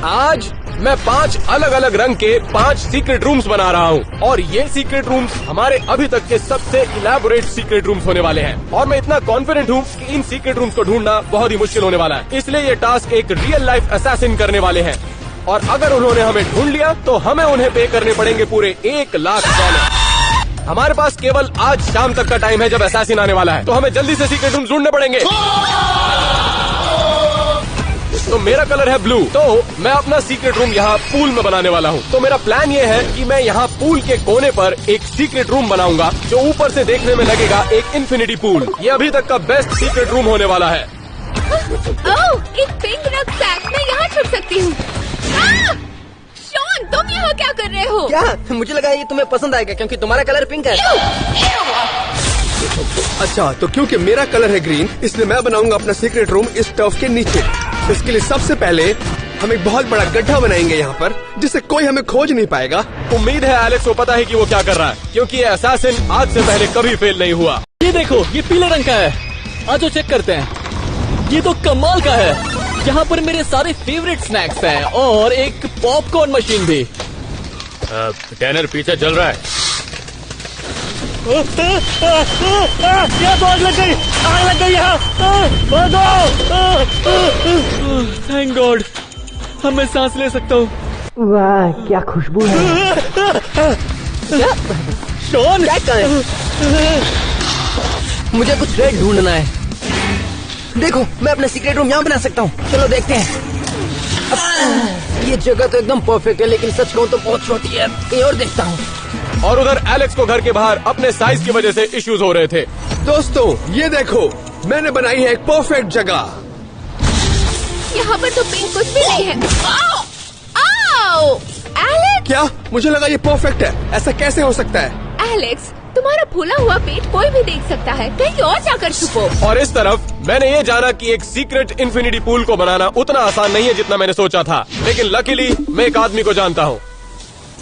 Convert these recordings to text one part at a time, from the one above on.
आज मैं 5 अलग अलग रंग के 5 सीक्रेट रूम्स बना रहा हूँ और ये सीक्रेट रूम्स हमारे अभी तक के सबसे इलैबोरेट सीक्रेट रूम्स होने वाले हैं और मैं इतना कॉन्फिडेंट हूँ कि इन सीक्रेट रूम्स को ढूंढना बहुत ही मुश्किल होने वाला है। इसलिए ये टास्क एक रियल लाइफ असैसिन करने वाले हैं और अगर उन्होंने हमें ढूंढ लिया तो हमें उन्हें पे करने पड़ेंगे पूरे $1,00,000। हमारे पास केवल आज शाम तक का टाइम है जब असैसिन आने वाला है, तो हमें जल्दी से सीक्रेट रूम्स ढूंढने पड़ेंगे। तो मेरा कलर है ब्लू, तो मैं अपना सीक्रेट रूम यहाँ पूल में बनाने वाला हूँ। तो मेरा प्लान ये है कि मैं यहाँ पूल के कोने पर एक सीक्रेट रूम बनाऊंगा जो ऊपर से देखने में लगेगा एक इन्फिनिटी पूल। ये अभी तक का बेस्ट सीक्रेट रूम होने वाला है। ओह, एक पिंक रक्सैक, मैं यहाँ छुप सकती हूँ। शॉन, तुम यहाँ क्या कर रहे हो? क्या? मुझे लगा ये तुम्हें पसंद आएगा क्योंकि तुम्हारा कलर पिंक है। अच्छा, तो क्योंकि मेरा कलर है ग्रीन, इसलिए मैं बनाऊंगा अपना सीक्रेट रूम इस टर्फ के नीचे। इसके लिए सबसे पहले हम एक बहुत बड़ा गड्ढा बनाएंगे यहाँ पर, जिससे कोई हमें खोज नहीं पाएगा। उम्मीद है एलेक्स को पता है कि वो क्या कर रहा है, क्योंकि ये असैसिन आज से पहले कभी फेल नहीं हुआ। ये देखो, ये पीले रंग का है। आज चेक करते हैं। ये तो कमाल का है। यहाँ पर मेरे सारे फेवरेट स्नैक्स हैं और एक पॉपकॉर्न मशीन भी। टैनर पीछे चल रहा है। क्या आग लग गई, आग लग गई यहाँ। थैंक गॉड, अब मैं सांस ले सकता हूँ। वाह, क्या खुशबू है। शॉन, मुझे कुछ रेड ढूंढना है। देखो, मैं अपना सीक्रेट रूम यहाँ बना सकता हूँ। चलो देखते हैं। ये जगह तो एकदम परफेक्ट है, लेकिन सच कहूँ तो बहुत छोटी है। कहीं और देखता हूँ। और उधर एलेक्स को घर के बाहर अपने साइज की वजह से इश्यूज हो रहे थे। दोस्तों, ये देखो, मैंने बनाई है एक परफेक्ट जगह। यहाँ पर तो पिंक कुछ भी नहीं है। आओ, एलेक्स! क्या? मुझे लगा ये परफेक्ट है। ऐसा कैसे हो सकता है? एलेक्स, तुम्हारा फूला हुआ पेट कोई भी देख सकता है। कहीं और जाकर छुपो। और इस तरफ मैंने ये जाना कि एक सीक्रेट इन्फिनिटी पूल को बनाना उतना आसान नहीं है जितना मैंने सोचा था, लेकिन लकीली मैं एक आदमी को जानता हूँ।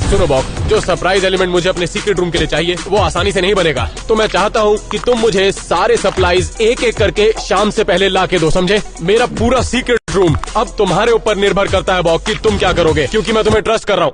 सुनो बॉक, जो सरप्राइज एलिमेंट मुझे अपने सीक्रेट रूम के लिए चाहिए वो आसानी से नहीं बनेगा। तो मैं चाहता हूँ कि तुम मुझे सारे सप्लाईज एक एक करके शाम से पहले ला के दो, समझे? मेरा पूरा सीक्रेट रूम अब तुम्हारे ऊपर निर्भर करता है बॉक कि तुम क्या करोगे, क्योंकि मैं तुम्हें ट्रस्ट कर रहा हूँ।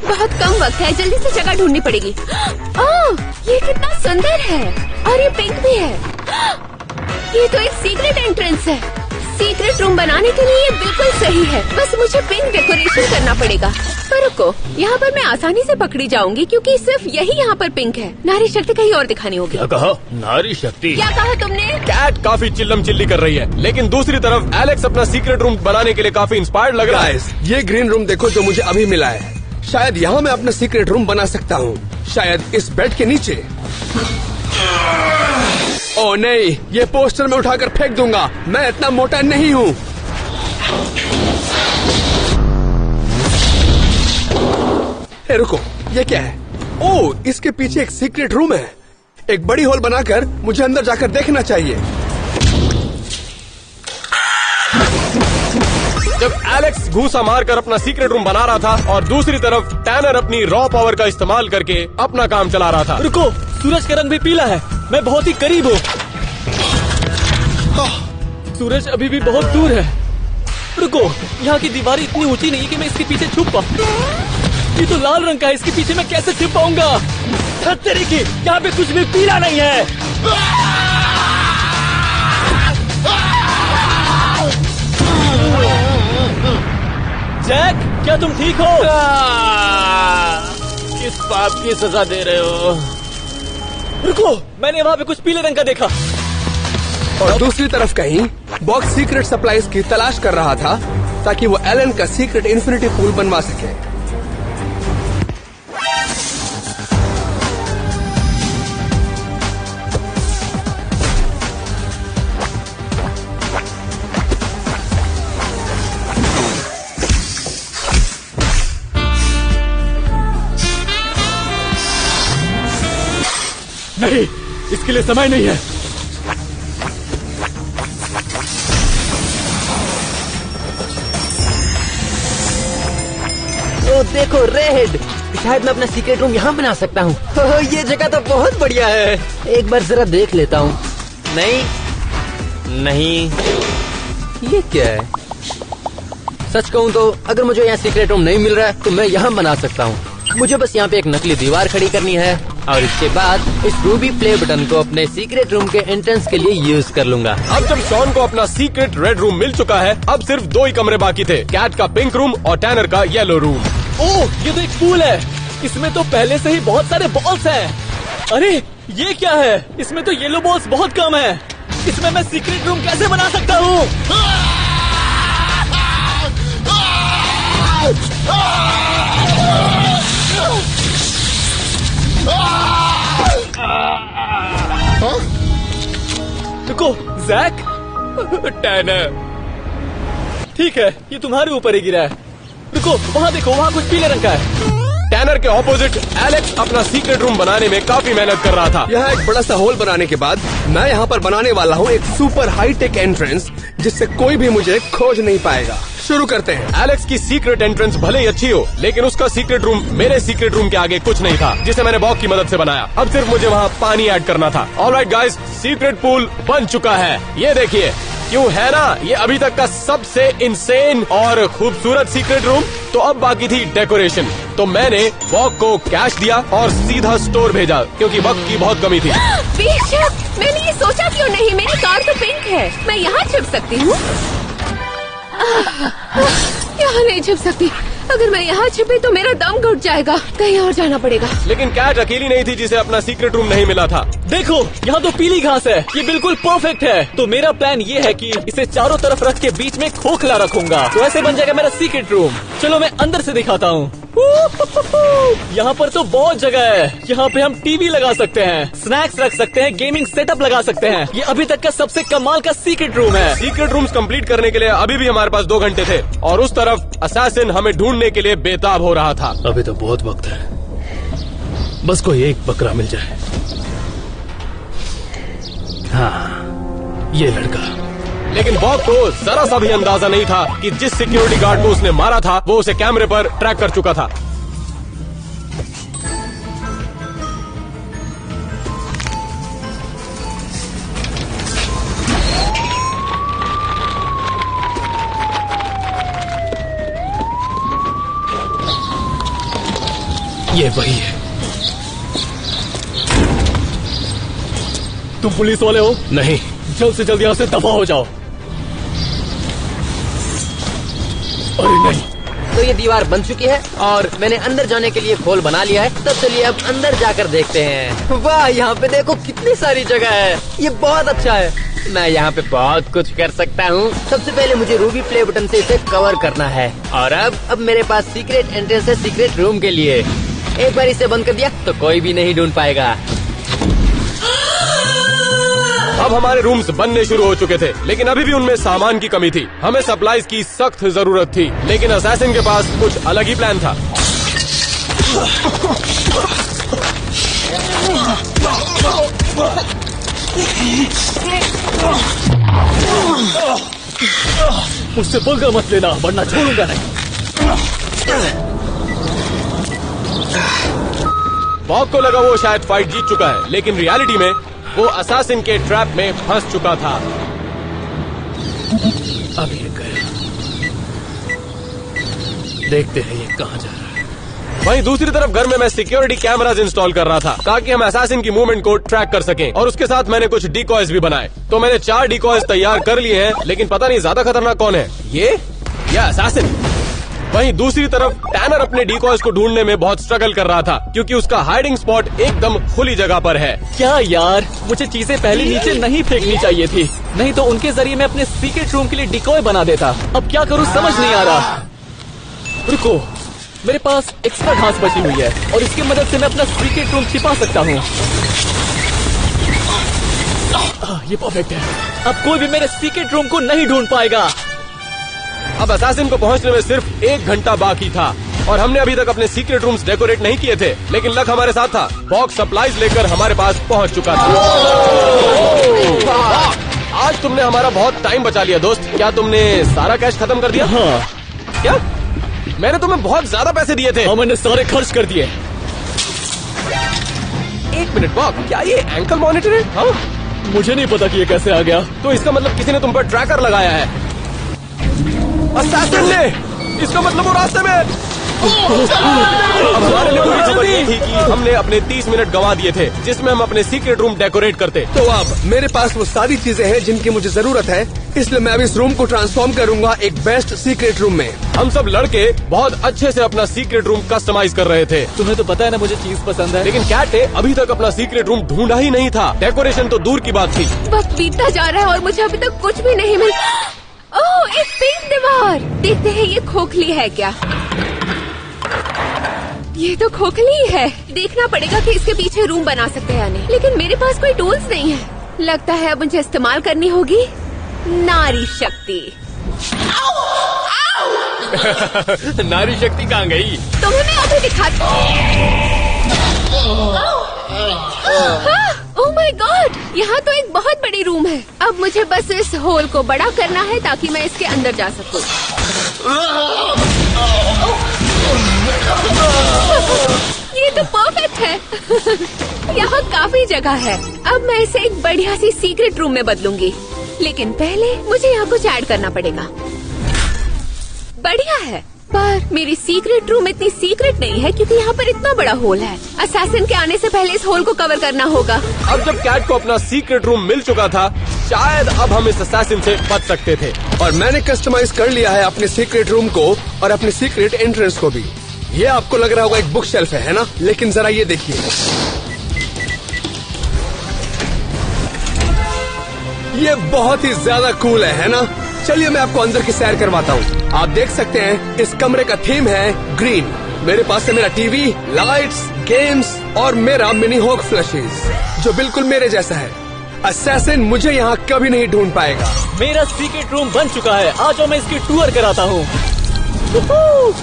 बहुत कम वक्त है, जल्दी से जगह ढूंढनी पड़ेगी। ओह, ये कितना सुंदर है और ये पिंक भी है। ये तो एक सीक्रेट एंट्रेंस है। सीक्रेट रूम बनाने के लिए ये बिल्कुल सही है। बस मुझे पिंक डेकोरेशन करना पड़ेगा। पर रुको, यहाँ पर मैं आसानी से पकड़ी जाऊंगी क्योंकि सिर्फ यही यहाँ पर पिंक है। नारी शक्ति कहीं और दिखानी होगी। क्या कहा? नारी शक्ति? क्या कहा तुमने? कैट काफी चिल्लम चिल्ली कर रही है, लेकिन दूसरी तरफ एलेक्स अपना सीक्रेट रूम बनाने के लिए काफी इंस्पायर्ड लग रहा है। ये ग्रीन रूम देखो जो मुझे अभी मिला है। शायद यहाँ मैं अपना सीक्रेट रूम बना सकता हूँ, शायद इस बेड के नीचे। ओह नहीं, ये पोस्टर मैं उठाकर फेंक दूंगा। मैं इतना मोटा नहीं हूँ। हे रुको, ये क्या है? ओह, इसके पीछे एक सीक्रेट रूम है। एक बड़ी होल बनाकर मुझे अंदर जाकर देखना चाहिए। जब एलेक्स घूसा मारकर अपना सीक्रेट रूम बना रहा था और दूसरी तरफ टैनर अपनी रॉ पावर का इस्तेमाल करके अपना काम चला रहा था। रुको, सूरज का रंग भी पीला है। मैं बहुत ही करीब हूँ। सूरज अभी भी बहुत दूर है। रुको, यहाँ की दीवारें इतनी ऊंची नहीं है कि मैं इसके पीछे छुप पाऊँ। ये तो लाल रंग का है, इसके पीछे मैं कैसे छुप पाऊंगा? खतरे की, यहाँ पे कुछ भी पीला नहीं है। जैक, क्या तुम ठीक हो? किस पाप की सजा दे रहे हो? रुको, मैंने वहाँ पे कुछ पीले रंग का देखा। और दूसरी तरफ कहीं बॉक्स सीक्रेट सप्लाईज की तलाश कर रहा था ताकि वो एलन का सीक्रेट इन्फिनिटी पूल बनवा सके। नहीं, इसके लिए समय नहीं है। ओ देखो, रेड, शायद मैं अपना सीक्रेट रूम यहाँ बना सकता हूँ। ये जगह तो बहुत बढ़िया है। एक बार जरा देख लेता हूँ। नहीं, ये क्या है? सच कहूँ तो अगर मुझे यहाँ सीक्रेट रूम नहीं मिल रहा है तो मैं यहाँ बना सकता हूँ। मुझे बस यहाँ पे एक नकली दीवार खड़ी करनी है और इसके बाद इस रूबी प्ले बटन को अपने सीक्रेट रूम के एंट्रेंस के लिए यूज कर लूंगा। अब जब शॉन को अपना सीक्रेट रेड रूम मिल चुका है, अब सिर्फ 2 ही कमरे बाकी थे, कैट का पिंक रूम और टैनर का येलो रूम। ओह, ये तो एक पूल है। इसमें तो पहले से ही बहुत सारे बॉल्स हैं। अरे ये क्या है? इसमें तो येलो बॉल्स बहुत कम है। इसमें मैं सीक्रेट रूम कैसे बना सकता हूँ? रुको, जैक। टैनर, ठीक है, ये तुम्हारे ऊपर ही गिरा है। रुको, वहाँ देखो, वहाँ कुछ पीले रंग का है। टैनर के ऑपोजिट एलेक्स अपना सीक्रेट रूम बनाने में काफी मेहनत कर रहा था। यहाँ एक बड़ा सा होल बनाने के बाद मैं यहाँ पर बनाने वाला हूँ एक सुपर हाई टेक एंट्रेंस, जिससे कोई भी मुझे खोज नहीं पाएगा। शुरू करते हैं। एलेक्स की सीक्रेट एंट्रेंस भले ही अच्छी हो, लेकिन उसका सीक्रेट रूम मेरे सीक्रेट रूम के आगे कुछ नहीं था, जिसे मैंने बॉक की मदद से बनाया। अब सिर्फ मुझे वहाँ पानी ऐड करना था। ऑलराइट गाइस, सीक्रेट पूल बन चुका है। ये देखिए, क्यों है ना ये अभी तक का सबसे इंसेन और खूबसूरत सीक्रेट रूम। तो अब बाकी थी डेकोरेशन। तो मैंने बॉक को कैश दिया और सीधा स्टोर भेजा, क्योंकि वक्त की बहुत कमी थी। बेशक, मैंने ये सोचा क्यों नहीं, मेरी कार तो पिंक है, मैं यहाँ छिप सकती हूँ। यहाँ नहीं छिप सकती। अगर मैं यहाँ छिपी तो मेरा दम घुट जाएगा, कहीं और जाना पड़ेगा। लेकिन कैट अकेली नहीं थी जिसे अपना सीक्रेट रूम नहीं मिला था। देखो, यहाँ तो पीली घास है, ये बिल्कुल परफेक्ट है। तो मेरा प्लान ये है कि इसे चारों तरफ रख के बीच में खोखला रखूंगा, तो ऐसे बन जाएगा मेरा सीक्रेट रूम। चलो मैं अंदर से दिखाता हूँ। यहाँ पर तो बहुत जगह है। यहाँ पे हम टीवी लगा सकते हैं, स्नैक्स रख सकते हैं, गेमिंग सेटअप लगा सकते हैं। ये अभी तक का सबसे कमाल का सीक्रेट रूम है। सीक्रेट रूम्स कंप्लीट करने के लिए अभी भी हमारे पास 2 घंटे थे, और उस तरफ असैसिन हमें ढूंढने के लिए बेताब हो रहा था। अभी तो बहुत वक्त है, बस कोई एक बकरा मिल जाए। हाँ, ये लड़का। लेकिन बॉब को जरा सा भी अंदाजा नहीं था कि जिस सिक्योरिटी गार्ड को उसने मारा था वो उसे कैमरे पर ट्रैक कर चुका था। ये वही है। तुम पुलिस वाले हो? नहीं, जल्द से जल्द यहाँ से दफा हो जाओ। अरे नहीं। तो ये दीवार बन चुकी है और मैंने अंदर जाने के लिए खोल बना लिया है। तब चलिए अब अंदर जाकर देखते हैं। वाह, यहाँ पे देखो कितनी सारी जगह है, ये बहुत अच्छा है। मैं यहाँ पे बहुत कुछ कर सकता हूँ। सबसे पहले मुझे रूबी प्ले बटन से इसे कवर करना है, और अब मेरे पास सीक्रेट एंट्रेंस है सीक्रेट रूम के लिए। एक बार इसे बंद कर दिया तो कोई भी नहीं ढूंढ पाएगा। अब हमारे रूम्स बनने शुरू हो चुके थे, लेकिन अभी भी उनमें सामान की कमी थी। हमें सप्लाईज की सख्त जरूरत थी, लेकिन असैसिन के पास कुछ अलग ही प्लान था। मुझसे पंगा मत लेना, वरना छोड़ूंगा नहीं। बॉब को लगा वो शायद फाइट जीत चुका है, लेकिन रियलिटी में वो असैसिन के ट्रैप में फंस चुका था। अब ये गया, देखते हैं ये कहाँ जा रहा है। वहीं दूसरी तरफ घर में मैं सिक्योरिटी कैमरास इंस्टॉल कर रहा था, ताकि हम असैसिन की मूवमेंट को ट्रैक कर सकें, और उसके साथ मैंने कुछ डिकॉयज भी बनाए। तो मैंने 4 डिकॉयज तैयार कर लिए हैं, लेकिन पता नहीं ज्यादा खतरनाक कौन है, ये या असैसिन। वहीं दूसरी तरफ टैनर अपने डिकॉयज को ढूंढने में बहुत स्ट्रगल कर रहा था, क्योंकि उसका हाइडिंग स्पॉट एकदम खुली जगह पर है। क्या यार, मुझे चीजें पहले नीचे नहीं फेंकनी चाहिए थी, नहीं तो उनके जरिए मैं अपने सीक्रेट रूम के लिए डिकॉय बना देता। अब क्या करूँ समझ नहीं आ रहा। रुको, मेरे पास एक्स्ट्रा घास बची हुई है और इसकी मदद से मैं अपना सीक्रेट रूम छिपा सकता हूँ। ये परफेक्ट है। अब कोई भी मेरे सीक्रेट रूम को नहीं ढूंढ पाएगा। अब असैसिन को पहुंचने में सिर्फ 1 घंटा बाकी था, और हमने अभी तक अपने सीक्रेट रूम्स डेकोरेट नहीं किए थे, लेकिन लक हमारे साथ था। बॉक्स सप्लाईज लेकर हमारे पास पहुंच चुका था। आज तुमने हमारा बहुत टाइम बचा लिया दोस्त। क्या तुमने सारा कैश खत्म कर दिया? हाँ। क्या? मैंने तुम्हें बहुत ज्यादा पैसे दिए थे। हाँ, मैंने सारे खर्च कर दिए। 1 मिनट बॉब, क्या ये एंकल मॉनिटर है? हाँ? मुझे नहीं पता कि ये कैसे आ गया। तो इसका मतलब किसी ने तुम पर ट्रैकर लगाया है। असैसिन ने, इसका मतलब वो रास्ते में। अब हमारे लिए बुरी खबर ये थी कि हमने अपने 30 मिनट गंवा दिए थे जिसमें हम अपने सीक्रेट रूम डेकोरेट करते। तो अब मेरे पास वो सारी चीजें हैं जिनकी मुझे जरूरत है, इसलिए मैं अब इस रूम को ट्रांसफॉर्म करूंगा एक बेस्ट सीक्रेट रूम में। हम सब लड़के बहुत अच्छे से अपना सीक्रेट रूम कस्टमाइज कर रहे थे, तुम्हें तो पता है ना मुझे चीज पसंद है। लेकिन कैट ने अभी तक अपना सीक्रेट रूम ढूंढा ही नहीं था। डेकोरेशन तो दूर की बात थी। वक्त बीतता जा रहा है और मुझे अभी तक कुछ भी नहीं मिला। ओह, एक पिंक दीवार। देखते हैं ये खोखली है क्या। ये तो खोखली है। देखना पड़ेगा कि इसके पीछे रूम बना सकते हैं या नहीं, लेकिन मेरे पास कोई टूल्स नहीं है। लगता है अब मुझे इस्तेमाल करनी होगी नारी शक्ति। नारी शक्ति कहाँ गई? तुम्हें मैं अभी दिखाती ओह माय गॉड, यहाँ तो एक बहुत बड़ी रूम है। अब मुझे बस इस होल को बड़ा करना है ताकि मैं इसके अंदर जा सकूं। ये तो परफेक्ट है। यहाँ काफी जगह है। अब मैं इसे एक बढ़िया सी सीक्रेट रूम में बदलूंगी, लेकिन पहले मुझे यहाँ कुछ ऐड करना पड़ेगा। बढ़िया है, पर मेरी सीक्रेट रूम इतनी सीक्रेट नहीं है क्योंकि यहाँ पर इतना बड़ा होल है। असैसिन के आने से पहले इस होल को कवर करना होगा। अब जब कैट को अपना सीक्रेट रूम मिल चुका था, शायद अब हम इस असैसिन से बच सकते थे। और मैंने कस्टमाइज कर लिया है अपने सीक्रेट रूम को और अपने सीक्रेट एंट्रेंस को भी। ये आपको लग रहा होगा एक बुक शेल्फ है ना? लेकिन जरा ये देखिए, ये बहुत ही ज्यादा कूल है ना? चलिए मैं आपको अंदर की सैर करवाता हूँ। आप देख सकते हैं इस कमरे का थीम है ग्रीन। मेरे पास है मेरा टीवी, लाइट्स, गेम्स और मेरा मिनी हॉक फ्लशेस जो बिल्कुल मेरे जैसा है। असैसिन मुझे यहाँ कभी नहीं ढूंढ पाएगा। मेरा सीक्रेट रूम बन चुका है। आज मैं इसकी टूर कराता हूँ।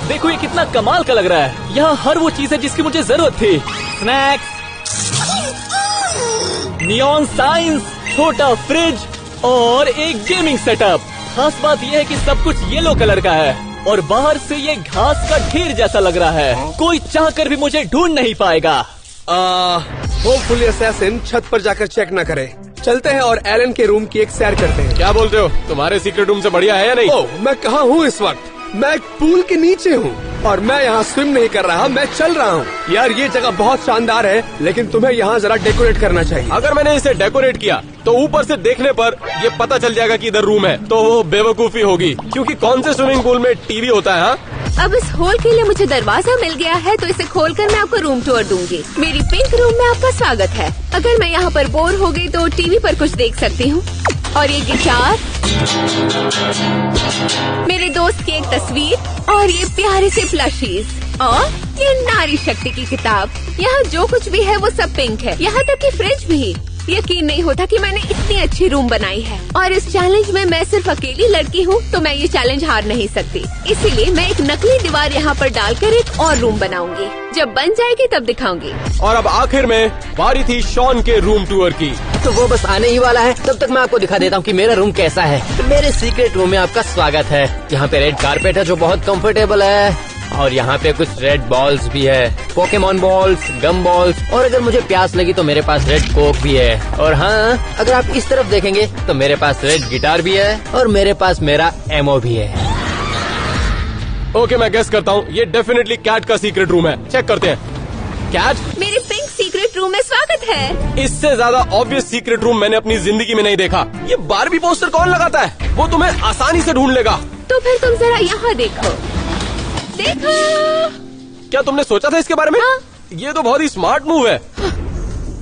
देखो ये कितना कमाल का लग रहा है। यहाँ हर वो चीज है जिसकी मुझे जरूरत थी। स्नैक्स, नियॉन साइंस, छोटा फ्रिज और एक गेमिंग सेटअप। खास बात यह है कि सब कुछ येलो कलर का है और बाहर से ये घास का ढेर जैसा लग रहा है। कोई चाहकर भी मुझे ढूंढ नहीं पाएगा। होपफुली असैसिन छत पर जाकर चेक न करे। चलते हैं और एलन के रूम की एक सैर करते हैं। क्या बोलते हो? तुम्हारे सीक्रेट रूम से बढ़िया है या नहीं? ओह, मैं कहाँ हूँ इस वक्त? मैं एक पूल के नीचे हूँ और मैं यहाँ स्विम नहीं कर रहा, मैं चल रहा हूँ। यार ये जगह बहुत शानदार है, लेकिन तुम्हें यहाँ जरा डेकोरेट करना चाहिए। अगर मैंने इसे डेकोरेट किया तो ऊपर से देखने पर ये पता चल जाएगा कि इधर रूम है, तो वो बेवकूफी होगी। क्योंकि कौन से स्विमिंग पूल में टीवी होता है? हाँ, अब इस होल के लिए मुझे दरवाजा मिल गया है, तो इसे खोलकर मैं आपको रूम टूर दूंगी। मेरी पिंक रूम में आपका स्वागत है। अगर मैं यहाँ पर बोर हो गई तो टीवी पर कुछ देख सकती हूँ। और ये गिटार, मेरे दोस्त की एक तस्वीर और ये प्यारे से प्लशीज और ये नारी शक्ति की किताब। यहाँ जो कुछ भी है वो सब पिंक है, यहाँ तक कि फ्रिज भी। यकीन नहीं होता कि मैंने इतनी अच्छी रूम बनाई है। और इस चैलेंज में मैं सिर्फ अकेली लड़की हूँ, तो मैं ये चैलेंज हार नहीं सकती। इसीलिए मैं एक नकली दीवार यहाँ पर डालकर एक और रूम बनाऊंगी। जब बन जाएगी तब दिखाऊंगी। और अब आखिर में बारी थी शॉन के रूम टूर की। तो वो बस आने ही वाला है, तब तक मैं आपको दिखा देता हूँ कि मेरा रूम कैसा है। तो मेरे सीक्रेट रूम में आपका स्वागत है। यहाँ पे रेड कारपेट है जो बहुत कंफर्टेबल है और यहाँ पे कुछ रेड बॉल्स भी है, पोकेमॉन बॉल्स, गम बॉल्स, और अगर मुझे प्यास लगी तो मेरे पास रेड कोक भी है। और हाँ, अगर आप इस तरफ देखेंगे तो मेरे पास रेड गिटार भी है और मेरे पास मेरा एमओ भी है। ओके, मैं गेस करता हूँ ये डेफिनेटली कैट का सीक्रेट रूम है। चेक करते हैं। कैट, मेरे पिंक सीक्रेट रूम में स्वागत है। इससे ज्यादा ऑब्वियस सीक्रेट रूम मैंने अपनी जिंदगी में नहीं देखा। ये बारबी पोस्टर कौन लगाता है? वो तुम्हें आसानी से ढूंढ लेगा। तो फिर तुम जरा यहाँ देखो। देखो, क्या तुमने सोचा था इसके बारे में? हाँ। ये तो बहुत ही स्मार्ट मूव है।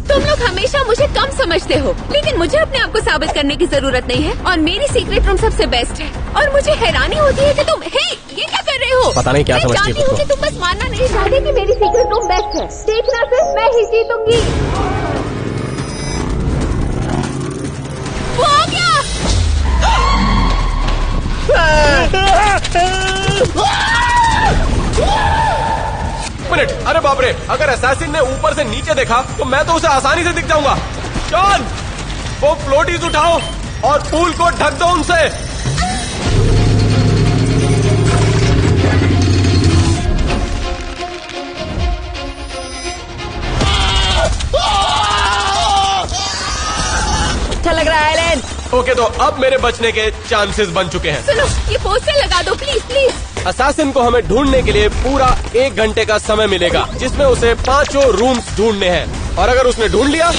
तुम लोग हमेशा मुझे कम समझते हो, लेकिन मुझे अपने आप को साबित करने की जरूरत नहीं है और मेरी सीक्रेट रूम सबसे बेस्ट है। और मुझे हैरानी होती है कि तुम ये क्या कर रहे हो? पता नहीं क्या समझती हो मैं जानती हूँ कि तुम बस मानना नहीं चाहते कि मेरी सीक्रेट रूम बेस्ट है। देखना, सिर्फ मैं ही जीतूंगी। वो आ गया। मिनट, अरे बाप रे, अगर असैसिन ने ऊपर से नीचे देखा तो मैं तो उसे आसानी से दिख जाऊंगा। जॉन, वो फ्लोटीज उठाओ और पूल को ढक दो उनसे। अच्छा लग रहा है एलन। ओके, तो अब मेरे बचने के चांसेस बन चुके हैं। सुनो, ये पोस्टर लगा दो प्लीज प्लीज। असैसिन को हमें ढूंढने के लिए पूरा 1 घंटे का समय मिलेगा, जिसमें उसे 5 रूम्स ढूंढने हैं। और अगर उसने ढूंढ लिया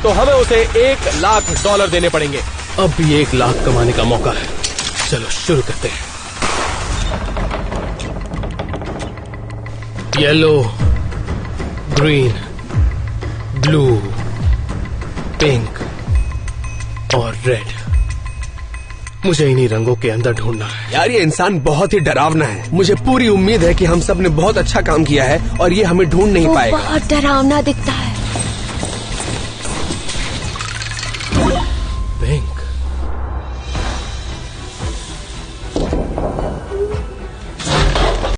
तो हमें उसे $1,00,000 देने पड़ेंगे। अब भी 1 लाख कमाने का मौका है। चलो शुरू करते हैं। येलो, ग्रीन, ब्लू, पिंक और रेड। मुझे इन्हीं रंगों के अंदर ढूंढना है। यार ये इंसान बहुत ही डरावना है। मुझे पूरी उम्मीद है कि हम सब ने बहुत अच्छा काम किया है और ये हमें ढूंढ नहीं वो पाएगा। बहुत डरावना दिखता है।